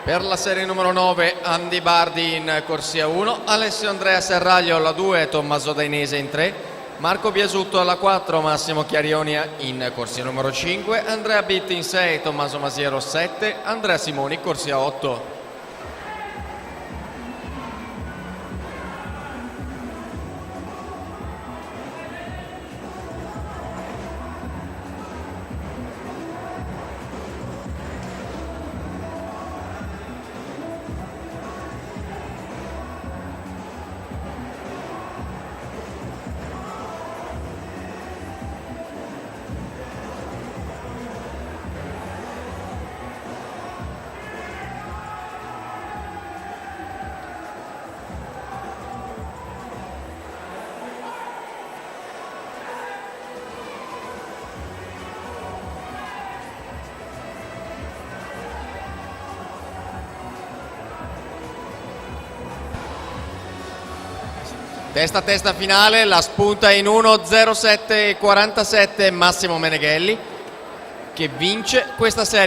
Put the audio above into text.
Per la serie numero 9 Andy Bardi in corsia 1, Alessio Andrea Serraglio alla 2, Tommaso Dainese in 3, Marco Biasutto alla 4, Massimo Chiarioni in corsia numero 5, Andrea Bitti in 6, Tommaso Masiero 7, Andrea Simoni corsia 8. Testa a testa finale, la spunta in 1:07:47 Massimo Meneghelli che vince questa serie.